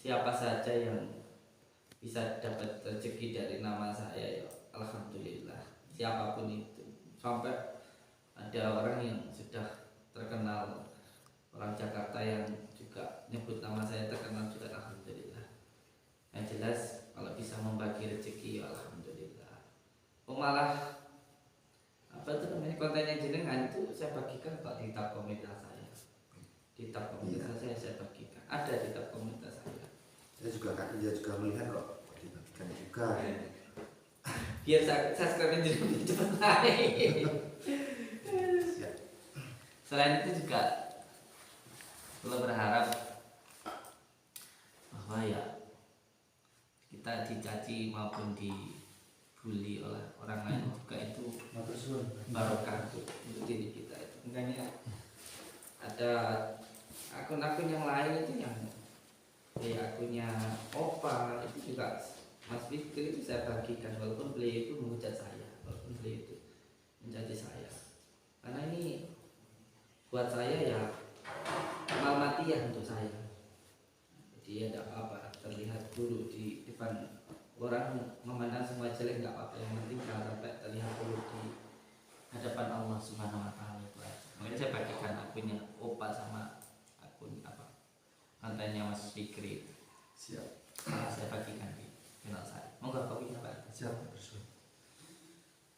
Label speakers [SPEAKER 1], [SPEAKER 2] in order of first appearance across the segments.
[SPEAKER 1] siapa saja yang bisa dapat rezeki dari nama saya ya alhamdulillah, siapapun itu. Sampai ada orang yang sudah terkenal, orang Jakarta yang juga nyebut nama saya terkenal juga alhamdulillah. Yang jelas kalau bisa membagi rezeki ya alhamdulillah. Malah apa itu namanya, kontennya jenengan itu saya bagikan kok di tab komunitas saya. Di tab komunitas saya bagikan. Ada di tab komunitas saya.
[SPEAKER 2] Dia juga melihat kok dibagikan juga.
[SPEAKER 1] Biar subscribe jadi cepat naik. Selain itu juga kalau berharap bahwa ya kita dicaci maupun dibully oleh orang lain juga itu barokah untuk diri kita. Itu makanya ada akun-akun yang lain itu yang kayak akunnya Opa itu juga Mas Fikri itu saya bagikan, walaupun beliau itu menghujat saya, walaupun beliau itu mencaci saya, karena ini buat saya ya amal matiah untuk saya. Jadi ada apa-apa, terlihat buruk di depan orang, memandang semua jelek nggak apa-apa, yang penting jangan sampai terlihat buruk di hadapan Allah Subhanahu Wa Taala. Itu aja. Makanya saya bagikan akunnya Opa sama akun apa kontennya Mas Fikri.
[SPEAKER 2] Siap.
[SPEAKER 1] Saya bagikan di channel saya. Monggo kopinya Pak.
[SPEAKER 2] Siap, bersih.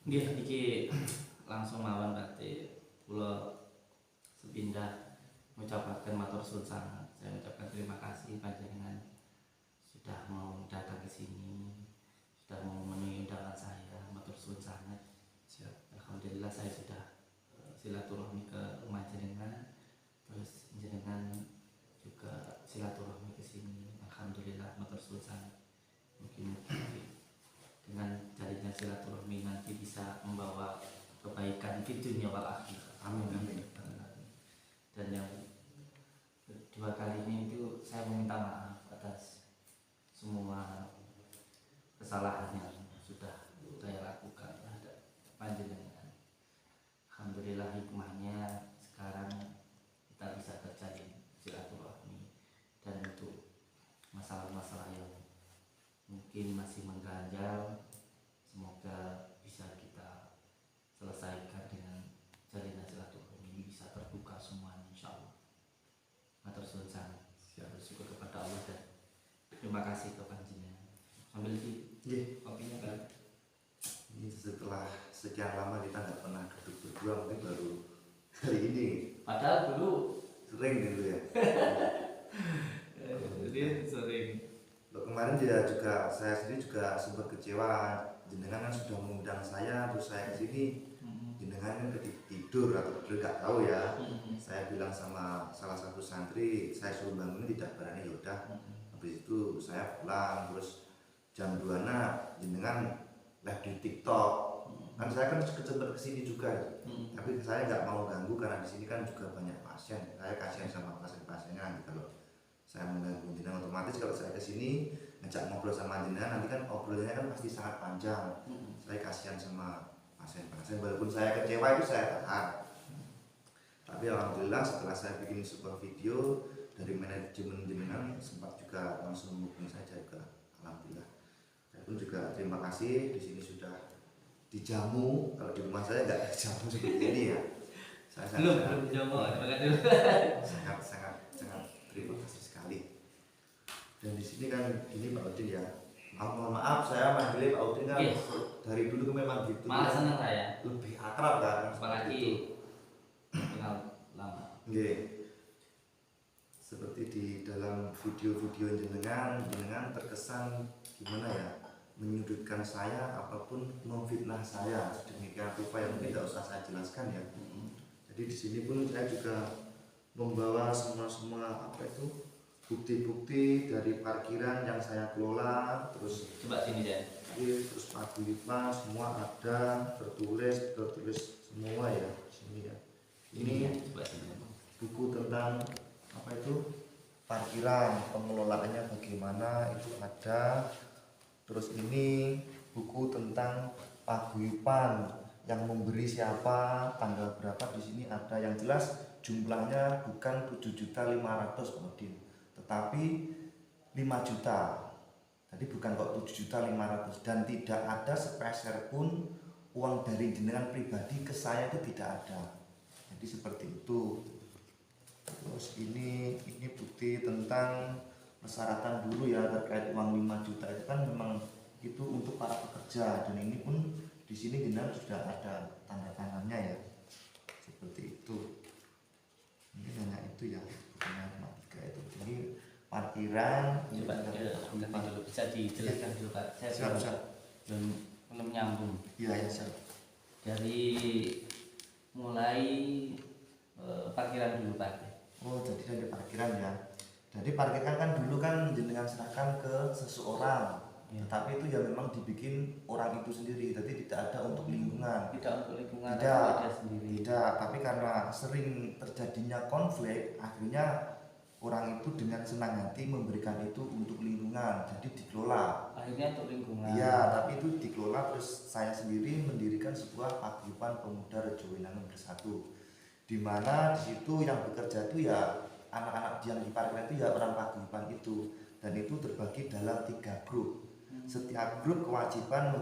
[SPEAKER 1] Nggih, iki langsung mawon berarti kula sepindah mengucapkan matur suwun sangat. Saya ucapkan terima kasih panjenengan sudah mau datang ke sini, sudah mau memenuhi undangan saya. Matur suwun sangat.
[SPEAKER 2] Siap.
[SPEAKER 1] Alhamdulillah saya sudah silaturahmi ke rumah jenengan, terus jenengan juga silaturahmi ke sini. Alhamdulillah matur suwun sangat. Mungkin dengan jaringan silaturahmi nanti bisa membawa kebaikan di dunia wal akhirat.
[SPEAKER 2] Amin, amin.
[SPEAKER 1] Dan yang kedua kali ini itu saya meminta maaf atas semua kesalahan yang sudah saya lakukan terhadap panjenengan. Alhamdulillah hikmahnya sekarang kita bisa terjalin silaturahmi, dan untuk masalah-masalah yang mungkin masih mengganjal semoga bisa kita selesaikan dengan jalinan silaturahmi ini, bisa terbuka semuanya insyaallah. Matur suwun sangat. Bersyukur kepada Allah dan terima kasih kepada panjenengan. Sambil di kopinya kan.
[SPEAKER 2] Ini setelah sekian lama kita nggak pernah duduk berdua, mungkin baru kali ini.
[SPEAKER 1] Padahal dulu
[SPEAKER 2] Sering dulu ya.
[SPEAKER 1] jadi sering.
[SPEAKER 2] Loh, kemarin juga saya sendiri juga sempat kecewa. Jenengan kan sudah mengundang saya, terus saya kesini. Jenengan kan tidur atau tidur nggak tahu ya. Saya bilang sama salah satu santri, saya suruh bangun tidak berani, yaudah. Habis itu saya pulang, terus jam 2 jenengan live di TikTok. Kan saya kan sempat kesini juga, tapi saya nggak mau ganggu karena di sini kan juga banyak pasien. Saya kasihan sama pasien-pasiennya, nanti kalau saya mengganggu jenengan, otomatis kalau saya kesini ngajak ngobrol sama jenengan nanti kan obrolannya kan pasti sangat panjang. Saya kasihan sama pasien-pasien, walaupun saya kecewa itu saya tahan. Tapi alhamdulillah setelah saya bikin sebuah video dari manajemen jenengan sempat juga langsung menghubungi saya juga, alhamdulillah. Saya pun juga terima kasih, di sini sudah dijamu. Kalau di rumah saya nggak dijamu seperti ini ya. Saya
[SPEAKER 1] belum dijamu,
[SPEAKER 2] sangat terima kasih sekali. Dan di sini kan ini Pak Udin ya. Maaf saya manggilnya Pak Udin kan dari dulu memang gitu.
[SPEAKER 1] Malah seneng saya.
[SPEAKER 2] Lebih akrab kan.
[SPEAKER 1] Apalagi kenal lama.
[SPEAKER 2] Seperti di dalam video-video jenengan terkesan gimana ya, menyudutkan saya apapun, memfitnah saya sedemikian rupa yang tidak usah saya jelaskan ya. Jadi di sini pun saya juga membawa semua apa itu bukti-bukti dari parkiran yang saya kelola, terus
[SPEAKER 1] Coba sini deh.
[SPEAKER 2] terus paguyuban semua ada tertulis semua ya di sini ya. Ini
[SPEAKER 1] coba sini.
[SPEAKER 2] Buku tentang apa itu parkiran, pengelolaannya bagaimana itu ada. Terus ini buku tentang paguyuban, yang memberi siapa, tanggal berapa, di sini ada. Yang jelas jumlahnya bukan 7.500.000 Udin, tetapi 5 juta. Jadi bukan kok 7.500.000, dan tidak ada sepeser pun uang dari jenengan pribadi ke saya itu tidak ada. Jadi seperti itu. Terus ini bukti tentang persyaratan dulu ya terkait uang 5 juta itu kan memang itu untuk para pekerja, dan ini pun di sini jenengan sudah ada tanda tangannya ya. Seperti itu. Ini hanya itu ya, bukan matematika itu. Ini parkiran.
[SPEAKER 1] Coba dulu bisa dijelaskan dulu Pak. Saya belum nyambung.
[SPEAKER 2] Iya ya, siap.
[SPEAKER 1] Dari mulai parkiran dulu Pak.
[SPEAKER 2] Oh, jadi dari parkiran ya. Jadi parkiran kan dulu kan jenengan serahkan ke seseorang, ya. Tapi itu ya memang dibikin orang itu sendiri, jadi tidak ada untuk lingkungan.
[SPEAKER 1] Tidak untuk lingkungan,
[SPEAKER 2] tidak,
[SPEAKER 1] dia sendiri.
[SPEAKER 2] Tidak, tapi karena sering terjadinya konflik, akhirnya orang itu dengan senang hati memberikan itu untuk lingkungan, jadi dikelola.
[SPEAKER 1] Akhirnya untuk lingkungan.
[SPEAKER 2] Iya, tapi itu dikelola, terus saya sendiri mendirikan sebuah paguyuban pemuda Rejowinangun Bersatu, di mana di situ yang bekerja itu ya anak-anak yang di parkiran itu ya orang paguyuban itu, dan itu terbagi dalam 3 grup. Setiap grup kewajiban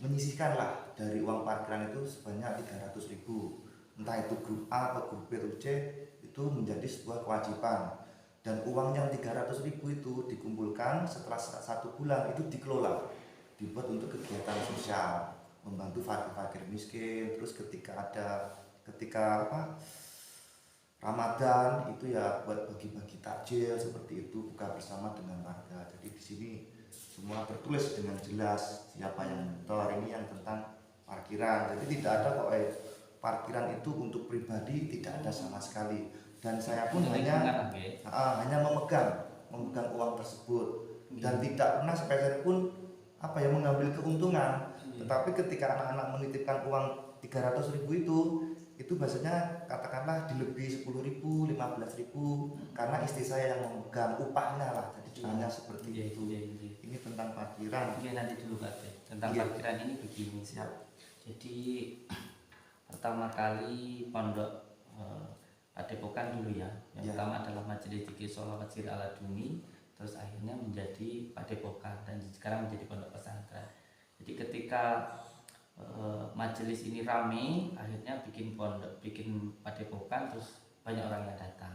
[SPEAKER 2] menyisihkan lah dari uang parkiran itu sebanyak 300.000. Entah itu grup A atau grup B atau C, itu menjadi sebuah kewajiban. Dan uang yang 300.000 itu dikumpulkan setelah 1 bulan itu dikelola, dibuat untuk kegiatan sosial, membantu fakir-fakir miskin. Terus ketika Ramadan itu ya buat bagi-bagi takjil seperti itu, buka bersama dengan warga. Jadi di sini semua tertulis dengan jelas siapa yang mentor. Ini yang tentang parkiran. Jadi tidak ada kok parkiran itu untuk pribadi, tidak ada sama sekali. Dan saya pun hanya memegang uang tersebut, dan tidak pernah sepeser pun mengambil keuntungan. Tetapi ketika anak-anak menitipkan uang 300.000 itu biasanya katakanlah dilebih 10.000, 15.000, karena istri saya yang memegang upahnya lah. Jadi hanya seperti itu. Ini tentang parkiran.
[SPEAKER 1] Oke, nanti dulu Pak. Tentang parkiran ini begini.
[SPEAKER 2] Siap.
[SPEAKER 1] Jadi pertama kali pondok Padepokan dulu ya. Yang pertama adalah Majelis Dzikir Sholawat Sirri Ala Dumi, terus akhirnya menjadi Padepokan, dan sekarang menjadi pondok pesantren. Jadi ketika majelis ini rame, akhirnya bikin Padepokan, terus banyak orang yang datang.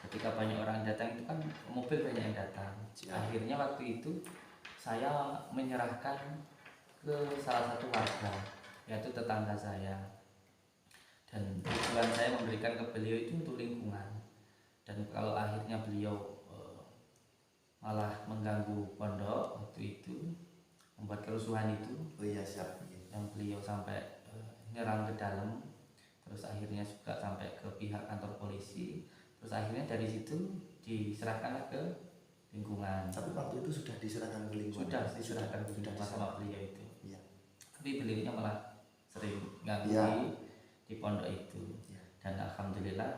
[SPEAKER 1] Ketika banyak orang yang datang itu kan mobil banyak yang datang. Akhirnya waktu itu saya menyerahkan ke salah satu warga, yaitu tetangga saya. Dan tujuan saya memberikan ke beliau itu untuk lingkungan. Dan kalau akhirnya beliau malah mengganggu pondok waktu itu, membuat kerusuhan itu,
[SPEAKER 2] siap.
[SPEAKER 1] Yang beliau sampai nyerang ke dalam, terus akhirnya juga sampai ke pihak kantor polisi, terus akhirnya dari situ diserahkan ke lingkungan.
[SPEAKER 2] Tapi waktu itu sudah diserahkan ke lingkungan.
[SPEAKER 1] Sudah diserahkan ke lingkungan sama beliau itu.
[SPEAKER 2] Ya.
[SPEAKER 1] Tapi beliaunya malah sering ganggu di pondok itu. Dan alhamdulillah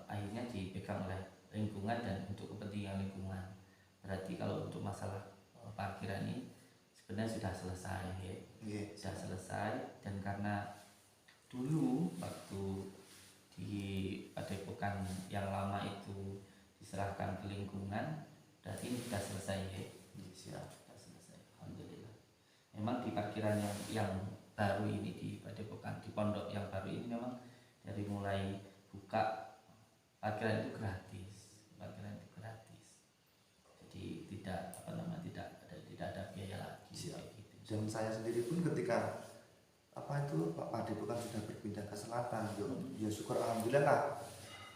[SPEAKER 1] akhirnya dipegang oleh lingkungan dan untuk kepentingan lingkungan. Berarti kalau untuk masalah parkiran ini sebenarnya sudah selesai ya. Sudah selesai, dan karena dulu waktu di Padepokan yang lama itu diserahkan ke lingkungan, berarti ini sudah selesai ya. Sudah selesai, alhamdulillah. Memang di parkiran yang baru ini, di Padepokan, di pondok yang baru ini, memang dari mulai buka parkiran itu gratis. Jadi tidak ada biaya lagi. Gitu.
[SPEAKER 2] Dan saya sendiri pun ketika Pak Padepokan sudah berpindah ke selatan, ya syukur alhamdulillah lah.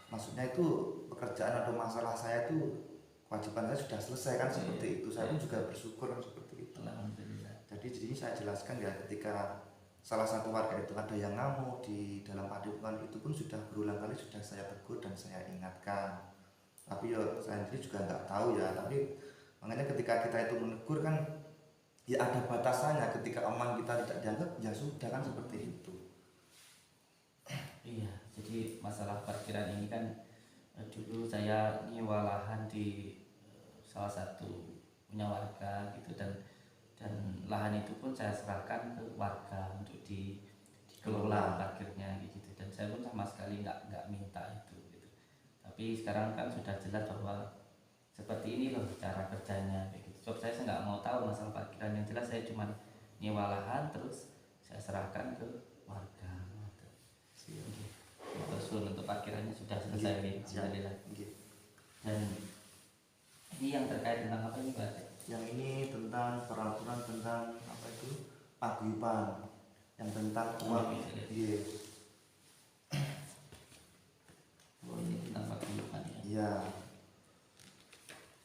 [SPEAKER 2] Maksudnya itu pekerjaan atau masalah saya itu kewajiban saya sudah selesai kan, seperti itu. Saya pun juga bersyukur kan seperti itu.
[SPEAKER 1] Alhamdulillah.
[SPEAKER 2] Jadi di sini saya jelaskan ya, ketika salah satu warga itu ada yang ngamuk di dalam padepokan itu pun sudah berulang kali sudah saya tegur dan saya ingatkan. Tapi ya saya sendiri juga nggak tahu ya. Tapi makanya ketika kita itu menegur kan ya ada batasannya. Ketika omongan kita tidak dianggap, ya sudah kan, seperti itu.
[SPEAKER 1] Iya. Jadi masalah parkiran ini kan dulu saya nyewa lahan di salah satu punya warga gitu, dan lahan itu pun saya serahkan ke warga untuk dikelola parkirnya gitu, dan saya pun sama sekali nggak minta itu gitu. Tapi sekarang kan sudah jelas bahwa seperti ini loh cara kerjanya kayak gitu. So, saya nggak mau tahu masalah parkiran, yang jelas saya cuma nyewa lahan terus saya serahkan ke warga. Terus untuk parkirannya sudah selesai nih, alhamdulillah. Dan ini yang terkait tentang apa ini Pak?
[SPEAKER 2] Yang ini tentang peraturan tentang apa itu paguyuban, yang tentang uang. Iya.
[SPEAKER 1] Oh, ini tentang paguyuban ya.
[SPEAKER 2] Iya.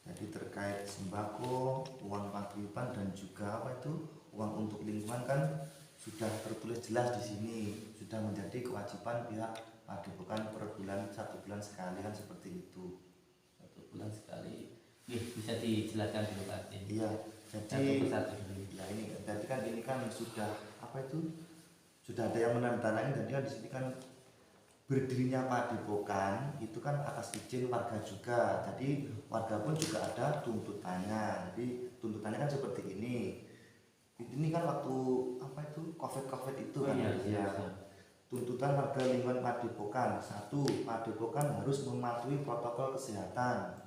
[SPEAKER 2] Jadi terkait sembako, uang paguyuban dan juga apa itu uang untuk lingkungan kan sudah tertulis jelas di sini, sudah menjadi kewajiban pihak padepokan per bulan, 1 bulan sekali kan seperti itu.
[SPEAKER 1] 1 bulan sekali. Bisa dijelaskan dulu Pak?
[SPEAKER 2] Iya. Jadi ya ini berarti kan ini kan sudah apa itu sudah ada yang menandatangani, dan dia di sini kan berdirinya padepokan itu kan atas izin warga juga, jadi warga pun juga ada tuntutannya. Jadi tuntutannya kan seperti ini kan waktu apa itu covid itu kan ya. Tuntutan warga lingkungan padepokan: 1. Padepokan harus mematuhi protokol kesehatan.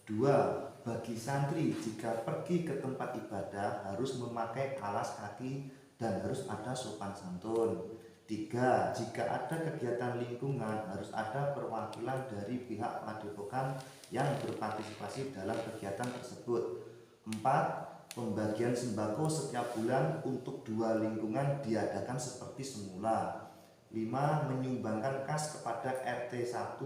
[SPEAKER 2] 2. Bagi santri jika pergi ke tempat ibadah harus memakai alas kaki dan harus ada sopan santun. 3. Jika ada kegiatan lingkungan harus ada perwakilan dari pihak padepokan yang berpartisipasi dalam kegiatan tersebut. 4. Pembagian sembako setiap bulan untuk 2 lingkungan diadakan seperti semula. 5. Menyumbangkan kas kepada RT 1,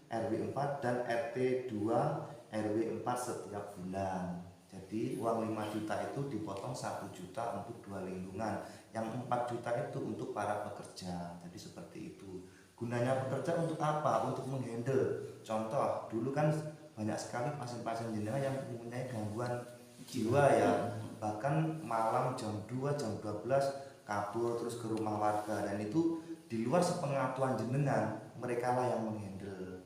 [SPEAKER 2] RW 4 dan RT 2 RW 4 setiap bulan. Jadi uang 5 juta itu dipotong 1 juta untuk 2 lingkungan, yang 4 juta itu untuk para pekerja. Jadi seperti itu. Gunanya pekerja untuk apa? Untuk menghandle. Contoh, dulu kan banyak sekali pasien-pasien jenengan yang mempunyai gangguan jiwa ya, bahkan malam jam 2, jam 12 kabur terus ke rumah warga, dan itu di luar sepengetahuan jenengan, mereka lah yang menghandle.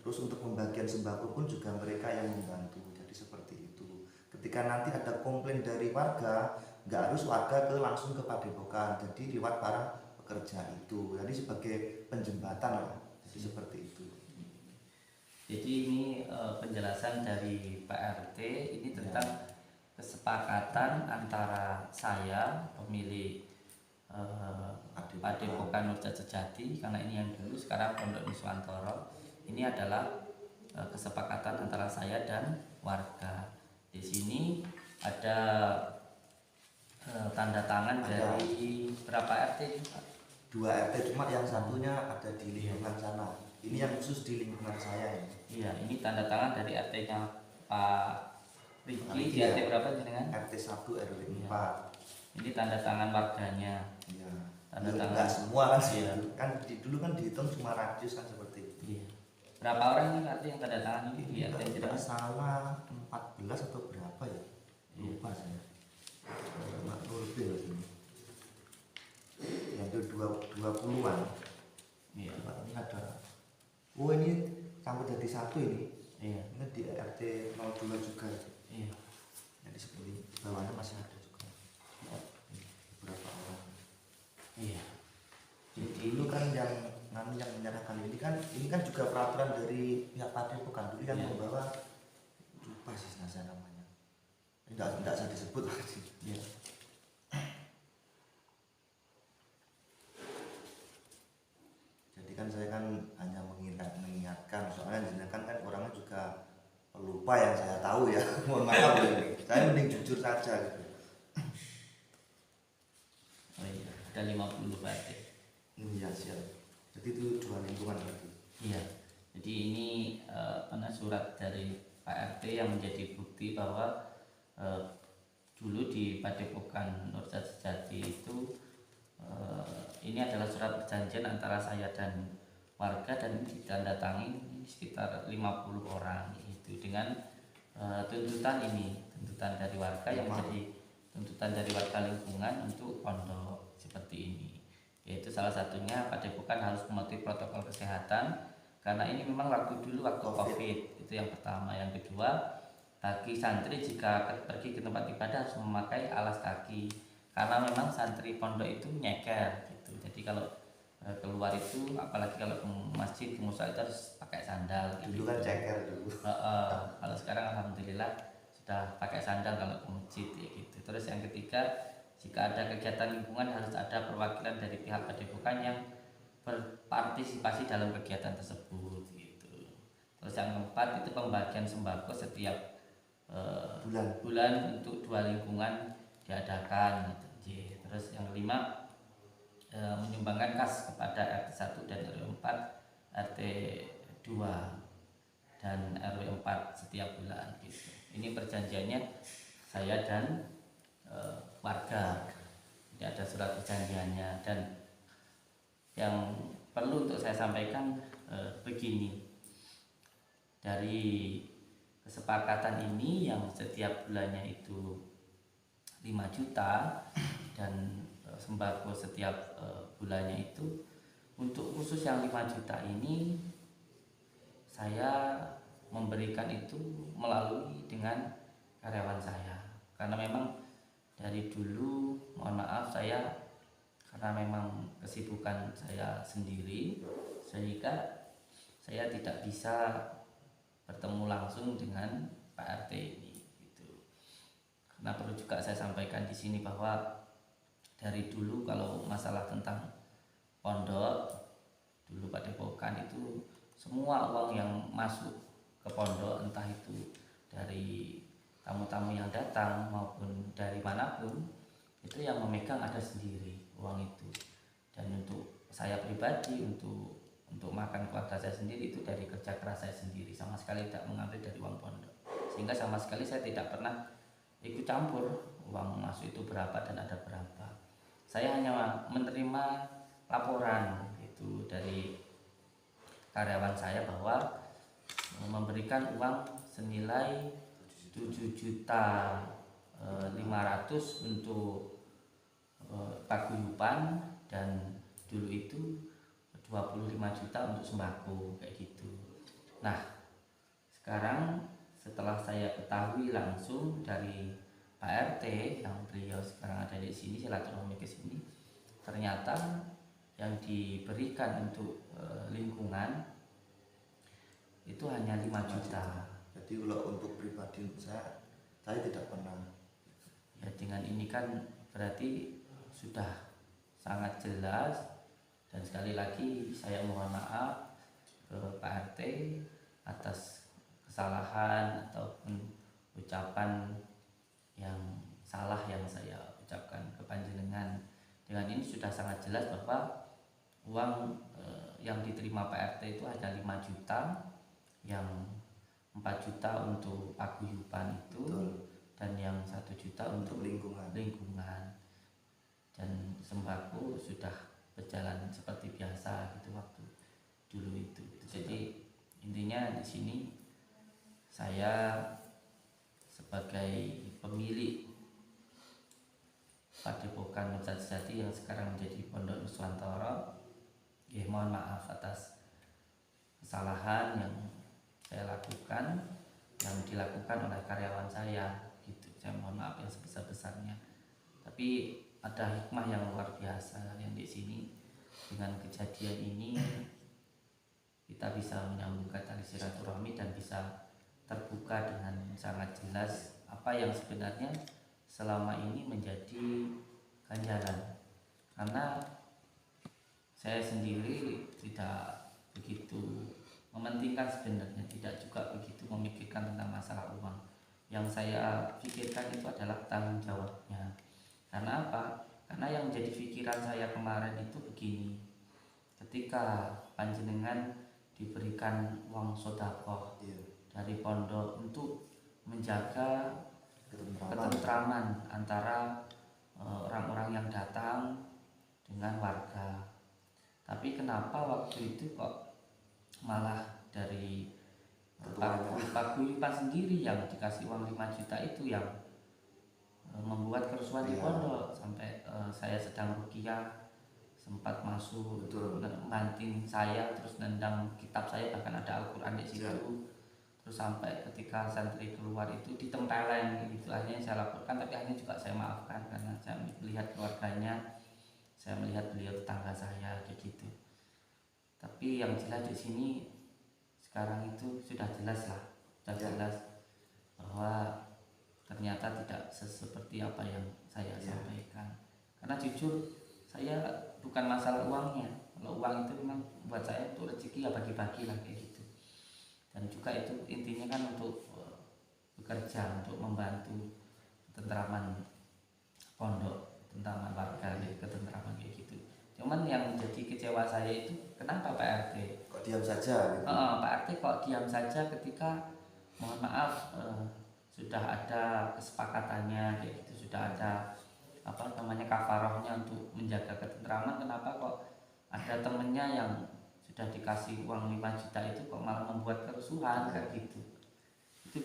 [SPEAKER 2] Terus untuk pembagian sembako pun juga mereka yang membantu. Jadi seperti itu. Ketika nanti ada komplain dari warga, nggak harus warga langsung ke padepokan, jadi lewat para pekerja itu. Jadi sebagai penjembatan lah. Jadi seperti itu.
[SPEAKER 1] Jadi ini penjelasan dari Pak RT ini tentang kesepakatan antara saya pemilik Padepokan Nurjat Sejati, karena ini yang dulu, sekarang Pondok Nuswantoro. Ini adalah kesepakatan antara saya dan warga. Di sini ada tanda tangan dari berapa RT Pak?
[SPEAKER 2] 2 RT, cuma yang satunya ada di lingkungan sana. Ini yang khusus di lingkungan saya ini.
[SPEAKER 1] Iya, ini tanda tangan dari RT-nya Pak Riki. Di RT berapa jenengan?
[SPEAKER 2] RT 1 RW 4.
[SPEAKER 1] Ini tanda tangan warganya.
[SPEAKER 2] Iya.
[SPEAKER 1] Tanda tangan.
[SPEAKER 2] Enggak semua kan sih. Kan dulu kan dihitung cuma radius kan seperti itu.
[SPEAKER 1] Iya. Berapa orang ini arti yang tanda tangan ini? Iya,
[SPEAKER 2] tidak salah 14 atau berapa ya? Lupa saya. Lebih loh ini. Yang itu 20-an. Iya. Ini ada. Oh ini sampai jadi 1 ini.
[SPEAKER 1] Iya.
[SPEAKER 2] Ini di RT 02 juga.
[SPEAKER 1] Iya.
[SPEAKER 2] Jadi seperti bawahnya masih ada juga. Beberapa orang.
[SPEAKER 1] Iya.
[SPEAKER 2] Jadi dulu kan yang menyerahkan ini kan juga peraturan dari pihak padepokan dulu yang membawa, lupa sih saya namanya, tidak saya disebut lagi.
[SPEAKER 1] Ya.
[SPEAKER 2] Jadi kan saya kan hanya mengingatkan, soalnya jenengan kan orangnya juga pelupa yang saya tahu ya. Mohon maaf ini, saya mending jujur saja gitu.
[SPEAKER 1] Oh iya, ada 50 berarti.
[SPEAKER 2] Iya siap. Jadi itu 2 lingkungan berarti.
[SPEAKER 1] Iya. Jadi ini surat dari Pak RT yang menjadi bukti bahwa dulu di Padepokan Nurjat Sejati itu ini adalah surat perjanjian antara saya dan warga, dan ditandatangani sekitar 50 orang itu dengan tuntutan dari warga yang menjadi tuntutan dari warga lingkungan untuk pondok seperti ini. Yaitu salah satunya Padepokan harus mematuhi protokol kesehatan, karena ini memang waktu COVID itu yang pertama. Yang kedua, bagi santri jika pergi ke tempat ibadah harus memakai alas kaki, karena memang santri pondok itu nyeker gitu. Jadi kalau keluar itu, apalagi kalau ke masjid, ke musola itu harus pakai sandal gitu.
[SPEAKER 2] Dulu kan ceker dulu.
[SPEAKER 1] Kalau sekarang alhamdulillah alhamdulillah sudah pakai sandal kalau ke masjid ya gitu. Terus yang ketiga, jika ada kegiatan lingkungan harus ada perwakilan dari pihak padepokan yang berpartisipasi dalam kegiatan tersebut gitu. Terus yang keempat itu pembagian sembako setiap bulan untuk 2 lingkungan diadakan gitu. Terus yang kelima, menyumbangkan kas kepada RT 1 dan RW 4, RT 2 dan RW 4 setiap bulan gitu. Ini perjanjiannya saya dan warga. Jadi ada surat perjanjiannya. Dan yang perlu untuk saya sampaikan begini, dari kesepakatan ini yang setiap bulannya itu 5 juta dan sembako setiap bulannya itu, untuk khusus yang 5 juta ini saya memberikan itu melalui dengan karyawan saya, karena memang dari dulu, mohon maaf, saya karena memang kesibukan saya sendiri sehingga saya tidak bisa bertemu langsung dengan Pak RT ini gitu. Karena perlu juga saya sampaikan di sini bahwa dari dulu kalau masalah tentang pondok, dulu padepokan itu semua uang yang masuk ke pondok, entah itu dari tamu-tamu yang datang maupun dari manapun, itu yang memegang ada sendiri uang itu. Dan untuk saya pribadi, untuk makan keluarga saya sendiri itu dari kerja keras saya sendiri, sama sekali tidak mengambil dari uang pondok. Sehingga sama sekali saya tidak pernah ikut campur uang masuk itu berapa dan ada berapa. Saya hanya menerima laporan itu dari karyawan saya bahwa memberikan uang senilai 7.500.000 untuk paguyuban, dan dulu itu 25 juta untuk sembako kayak gitu. Nah, sekarang setelah saya ketahui langsung dari Pak RT yang beliau sekarang ada di sini, silaturahmi ke sini, ternyata yang diberikan untuk lingkungan itu hanya 5 juta.
[SPEAKER 2] Jadi kalau untuk pribadi saya tidak pernah.
[SPEAKER 1] Ya, dengan ini kan berarti sudah sangat jelas, dan sekali lagi saya mohon maaf ke Pak RT atas kesalahan ataupun ucapan yang salah yang saya ucapkan ke panjenengan. Dengan ini sudah sangat jelas bahwa uang yang diterima Pak RT itu hanya 5 juta, yang 4 juta untuk paguyuban itu. Betul. Dan yang 1 juta untuk lingkungan. Dan sembako sudah berjalan seperti biasa gitu waktu dulu itu. Jadi intinya di sini saya sebagai pemilik Padepokan Nurjati Sejati yang sekarang menjadi Pondok Nuswantoro, ya mohon maaf atas kesalahan yang saya lakukan, yang dilakukan oleh karyawan saya gitu. Saya mohon maaf yang sebesar-besarnya. Tapi ada hikmah yang luar biasa yang di sini. Dengan kejadian ini kita bisa menyambungkan tali silaturahmi dan bisa terbuka dengan sangat jelas apa yang sebenarnya selama ini menjadi ganjalan. Karena saya sendiri tidak begitu mementingkan sebenarnya, tidak juga begitu memikirkan tentang masalah uang. Yang saya pikirkan itu adalah tanggung jawabnya. Karena apa? Karena yang menjadi pikiran saya kemarin itu begini, ketika panjenengan diberikan uang sedekah dari pondok untuk menjaga ketentraman antara orang-orang yang datang dengan warga. Tapi kenapa waktu itu kok malah dari paguyuban sendiri yang dikasih uang 5 juta itu yang membuat kerusuhan di pondok, sampai saya sedang ruqyah sempat masuk banting saya, terus nendang kitab saya, bahkan ada Al-Quran di situ. Terus sampai ketika santri keluar itu ditempeleng gitu. Akhirnya saya laporkan, tapi akhirnya juga saya maafkan karena saya melihat keluarganya, saya melihat beliau tetangga saya kayak gitu. Tapi yang jelas di sini sekarang itu sudah jelas lah, sudah jelas bahwa seperti apa yang saya sampaikan. Karena jujur saya bukan masalah uangnya. Kalau uang itu memang buat saya untuk rezeki ya bagi-bagi lah kayak gitu. Dan juga itu intinya kan untuk bekerja, untuk membantu ketentraman pondok, ketentraman warga, ketentraman kayak gitu. Cuman yang menjadi kecewa saya itu kenapa Pak RT
[SPEAKER 2] kok diam saja gitu.
[SPEAKER 1] Pak RT kok diam saja ketika mohon maaf sudah ada kesepakatannya kayak gitu, sudah ada apa namanya kafarohnya untuk menjaga ketentraman, kenapa kok ada temennya yang sudah dikasih uang 5 juta itu kok malah membuat kerusuhan kayak gitu. Itu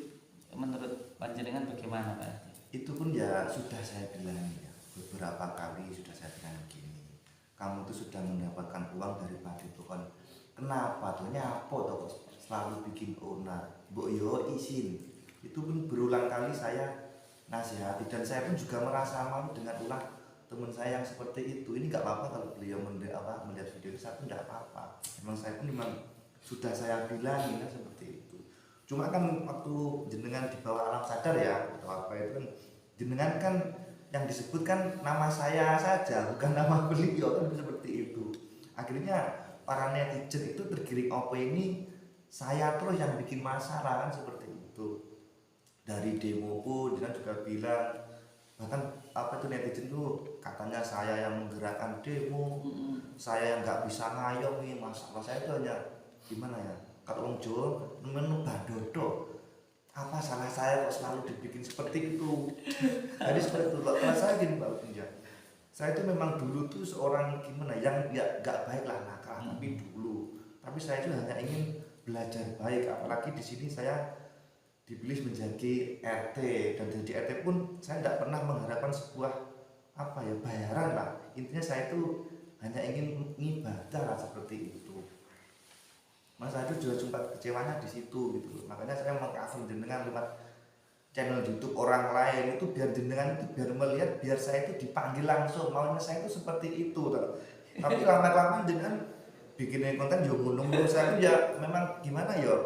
[SPEAKER 1] menurut panjenengan bagaimana Pak RT?
[SPEAKER 2] Itu pun ya sudah saya bilang ya, beberapa kali sudah saya bilang gini, kamu tuh sudah mendapatkan uang dari padepokan, kenapa tuh nyapo tuh selalu bikin onar, mbok yo izin. Itu pun berulang kali saya nasihati, dan saya pun juga merasa malu dengan ulah teman saya yang seperti itu. Ini nggak apa-apa kalau beliau melihat video saya pun nggak apa-apa. Memang saya pun memang sudah saya bilangin kan seperti itu. Cuma kan waktu jenengan di bawah alam sadar ya atau apa itu kan, jenengan kan yang disebutkan nama saya saja bukan nama beliau kan seperti itu. Akhirnya para netizen itu tergiring apa ini saya terus yang bikin masalah kan seperti itu. Dari demo pun jenengan juga bilang, bahkan apa itu netizen tuh katanya saya yang menggerakkan demo, saya yang nggak bisa ngayomi masalah saya itu hanya gimana ya, kalau orang Jawa menu badodo, apa salah saya kok selalu dibikin seperti itu. Jadi seperti itu. Kalau saya gini Pak Utinja, saya itu memang dulu tuh seorang gimana yang ya nggak baik lah nakal, tapi dulu, tapi saya itu hanya ingin belajar baik, apalagi di sini saya dipilih menjadi RT, dan jadi RT pun saya tidak pernah mengharapkan sebuah apa ya bayaran lah. Intinya saya itu hanya ingin ibadah lah seperti itu. Mas saya itu juga sempat kecewanya di situ gitu. Makanya saya mengcover jenengan lewat channel YouTube orang lain itu biar jenengan itu biar melihat, biar saya itu dipanggil langsung. Maunya saya itu seperti itu. Tapi lama-lama jenengan bikin konten juga menunggu saya itu ya memang gimana ya.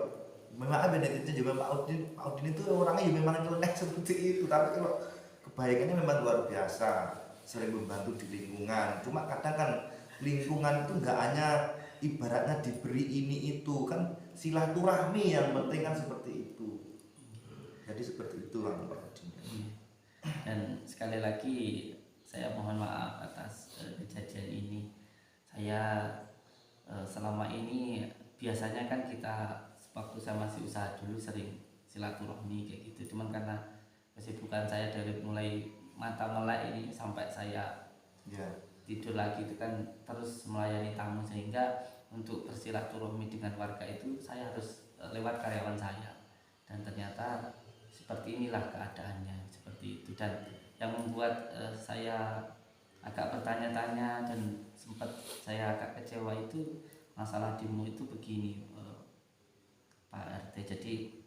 [SPEAKER 2] Memang ada netizen juga Pak Udin itu orangnya ya memang nyeleneh seperti itu, tapi kalau kebaikannya memang luar biasa, sering membantu di lingkungan. Cuma kadang kan lingkungan itu nggak hanya ibaratnya diberi ini itu kan, silaturahmi yang penting kan seperti itu. Jadi seperti itu Pak Udin.
[SPEAKER 1] Dan sekali lagi saya mohon maaf atas kejadian ini. Saya selama ini biasanya kan kita waktu saya masih usaha dulu sering silaturahmi kayak gitu, cuman karena kesibukan saya dari mulai mata melek ini sampai saya tidur lagi itu kan terus melayani tamu, sehingga untuk bersilaturahmi dengan warga itu saya harus lewat karyawan saya, dan ternyata seperti inilah keadaannya seperti itu. Dan yang membuat saya agak bertanya-tanya dan sempat saya agak kecewa itu masalah demo itu begini Pak RT. Jadi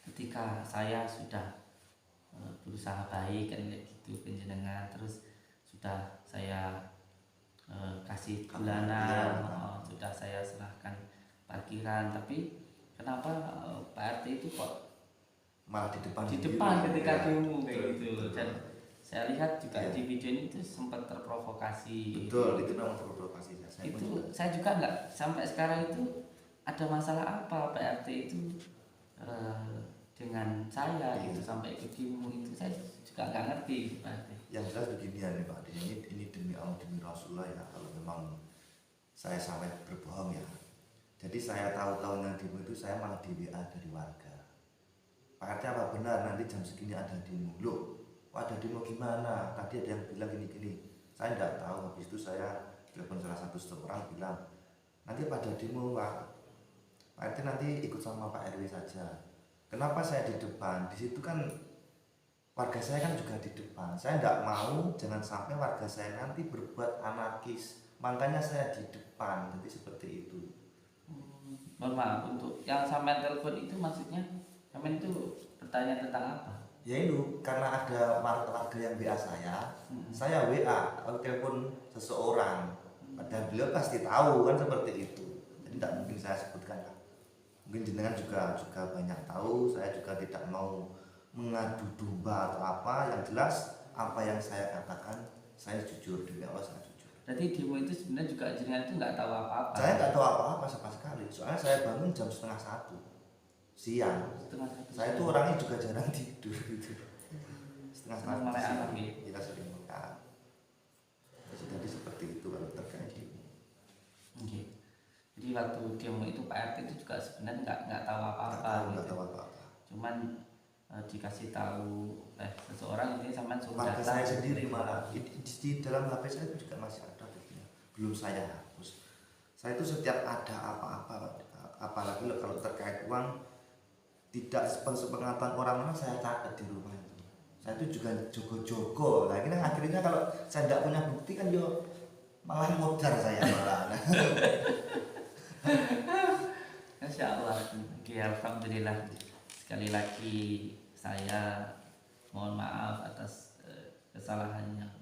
[SPEAKER 1] ketika saya sudah berusaha baik kan kayak gitu penjenengan, terus sudah saya kasih bulanan, sudah saya serahkan parkiran, tapi kenapa Pak RT itu kok
[SPEAKER 2] malah di depan
[SPEAKER 1] ketika demo kayak gitu. Dan saya lihat juga di video ini itu sempat terprovokasi.
[SPEAKER 2] Betul, itu memang terprovokasi.
[SPEAKER 1] Saya juga nggak sampai sekarang itu ada masalah apa Pak RT itu dengan saya gitu sampai ke demo itu, saya juga nggak ngerti Pak RT.
[SPEAKER 2] Yang jelas begini ya Pak, ini demi Allah demi Rasulullah ya, kalau memang saya sampai berbohong ya. Jadi saya tahu-tahunya demo itu saya malah di WA dari warga. Pak RT apa benar nanti jam segini ada demo? Loh, ada demo gimana? Tadi ada yang bilang gini-gini. Saya tidak tahu. Habis itu saya telepon salah satu orang bilang, nanti pada demo Pak RT nanti ikut sama Pak RW saja. Kenapa saya di depan? Di situ kan warga saya kan juga di depan. Saya tidak mau jangan sampai warga saya nanti berbuat anarkis. Makanya saya di depan. Jadi seperti itu.
[SPEAKER 1] Mohon maaf, untuk yang sampai telepon itu maksudnya sampai itu bertanya tentang apa?
[SPEAKER 2] Ya itu karena ada warga yang WA saya WA atau telepon seseorang, dan beliau pasti tahu kan seperti itu. Jadi tidak mungkin saya sebutkan lah. Mungkin jenengan juga banyak tahu, saya juga tidak mau mengadu domba atau apa, yang jelas apa yang saya katakan saya jujur, demi Allah saya jujur.
[SPEAKER 1] Berarti demo itu sebenarnya juga jenengan itu nggak tahu apa-apa.
[SPEAKER 2] Saya nggak tahu apa-apa sama sekali, soalnya saya bangun jam 12:30 siang. Saya itu orangnya juga jarang tidur gitu. Setengah
[SPEAKER 1] mulai
[SPEAKER 2] siang
[SPEAKER 1] alam ya.
[SPEAKER 2] kita sering makan. Jadi seperti itu kalau terkait demo.
[SPEAKER 1] Okay. Jadi waktu demo itu Pak RT itu juga sebenarnya nggak tahu apa-apa.
[SPEAKER 2] Nggak tahu apa-apa.
[SPEAKER 1] Cuman dikasih tahu seseorang ini sama suruh
[SPEAKER 2] Warga
[SPEAKER 1] datang.
[SPEAKER 2] saya sendiri malah di dalam HP saya itu juga masih ada buktinya, belum saya hapus. Saya itu setiap ada apa-apa, apalagi kalau terkait uang, tidak sepengetahuan orang mana saya catat di rumah itu. Saya itu juga jogo-jogo. Nah ini akhirnya kalau saya tidak punya bukti kan yo malah modar saya malah.
[SPEAKER 1] Masya Allah. Oke, alhamdulillah. Sekali lagi saya mohon maaf atas kesalahan yang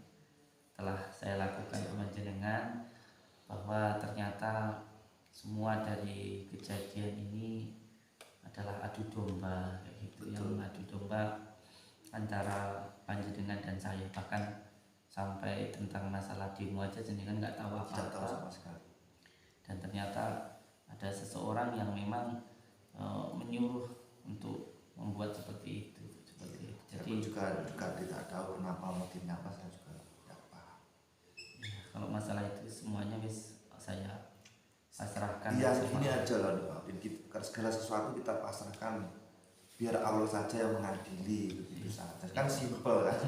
[SPEAKER 1] telah saya lakukan sama jenengan, bahwa ternyata semua dari kejadian ini adalah adu domba kayak gitu. Yang adu domba antara panjenengan dan saya, bahkan sampai tentang masalah demo aja jenengan nggak tahu apa-apa
[SPEAKER 2] sama sekali.
[SPEAKER 1] Dan ternyata ada seseorang yang memang menyuruh untuk membuat seperti itu.
[SPEAKER 2] Jadi juga tidak tahu kenapa, motifnya apa, saya juga tidak paham.
[SPEAKER 1] Ya, kalau masalah itu semuanya saya pasrahkan.
[SPEAKER 2] Iya, gini aja lah Pak. Segala sesuatu kita pasrahkan, biar Allah saja yang mengadili, begitu saja. Kan simpel kan.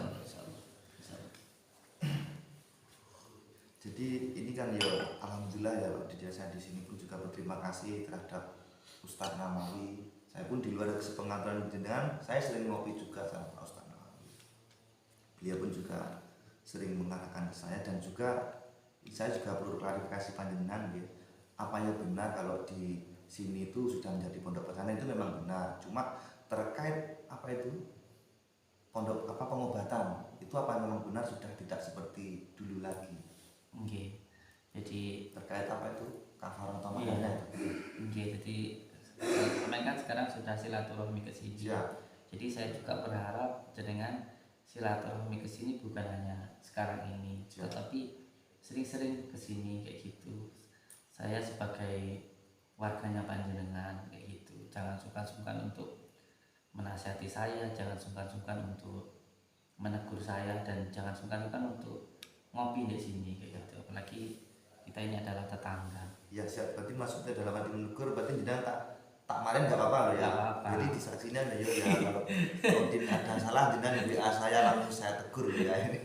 [SPEAKER 2] Jadi ini kan ya alhamdulillah ya Pak, di desa di sini pun juga berterima kasih terhadap Ustadz Namawi. Saya pun di luar sepengetahuan jenengan, saya sering ngopi juga sama Pak Ustadz Namawi. Beliau pun juga sering mengarahkan ke saya, dan juga saya juga perlu klarifikasi panjenengan ya. Apa yang benar kalau di sini itu sudah menjadi pondok pesantren itu memang benar. Cuma terkait apa itu pondok apa pengobatan itu apa memang benar sudah tidak seperti dulu lagi.
[SPEAKER 1] Okay. Jadi
[SPEAKER 2] terkait apa itu kafarat atau
[SPEAKER 1] iya.
[SPEAKER 2] maknanya itu.
[SPEAKER 1] Jadi kan sekarang sudah silaturahmi ke sini.
[SPEAKER 2] Ya.
[SPEAKER 1] Jadi saya juga berharap jenengan silaturahmi ke sini bukan hanya sekarang ini,
[SPEAKER 2] ya,
[SPEAKER 1] tetapi sering-sering ke sini kayak gitu. Saya sebagai warganya panjenengan kayak gitu. Jangan sungkan-sungkan untuk menasihati saya, jangan sungkan-sungkan untuk menegur saya, dan jangan sungkan-sungkan untuk ngopi di sini kayak gitu. Apalagi kita ini adalah tetangga.
[SPEAKER 2] Ya siap, berarti maksudnya dalam arti menegur berarti jenengan tak marin nggak apa-apa loh ya.
[SPEAKER 1] Apa-apa.
[SPEAKER 2] Jadi disaksinya ya kalau ada salah jenengan WA saya langsung saya tegur ya ini.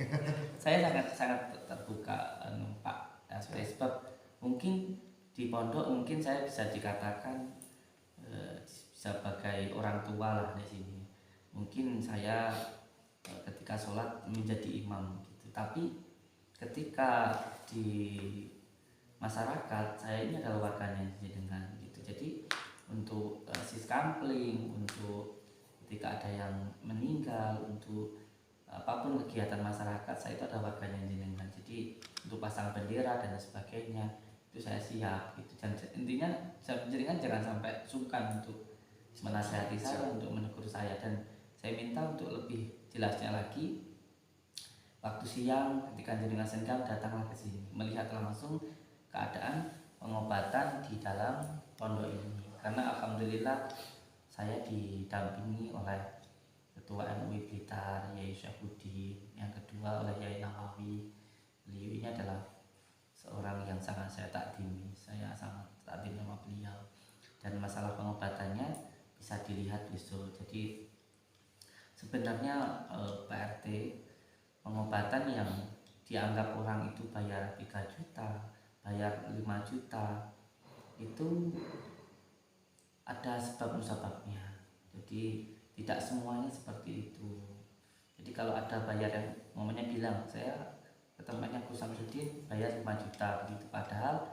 [SPEAKER 1] Saya sangat terbuka Pak, sebab mungkin di pondok mungkin saya bisa dikatakan sebagai orang tua lah di sini. Mungkin saya ketika sholat menjadi imam gitu, tapi ketika di masyarakat saya ini adalah warganya jenengan gitu. Jadi untuk siskampling, untuk ketika ada yang meninggal, untuk apapun kegiatan masyarakat saya itu adalah warganya jenengan. Jadi untuk pasang bendera dan sebagainya itu saya siap gitu. Dan intinya jenengan jangan sampai sungkan untuk menasihati saya, untuk menegur saya, dan saya minta untuk lebih jelasnya lagi waktu siang ketika jenengan senggang datanglah ke sini melihat langsung keadaan pengobatan di dalam pondok ini, karena alhamdulillah saya didampingi oleh Ketua MUI Blitar Yai Syahbudin, yang kedua oleh Yai Nawawi. Beliau ini adalah seorang yang sangat saya takdimi, saya sangat takdim sama beliau, dan masalah pengobatannya bisa dilihat besok. Jadi sebenarnya Pak RT, pengobatan yang dianggap orang itu bayar 3 juta, bayar 5 juta, itu ada sebab-sebabnya. Jadi tidak semuanya seperti itu. Jadi kalau ada bayar yang momennya bilang saya ke tempatnya Gus Samsudin bayar 5 juta begitu, padahal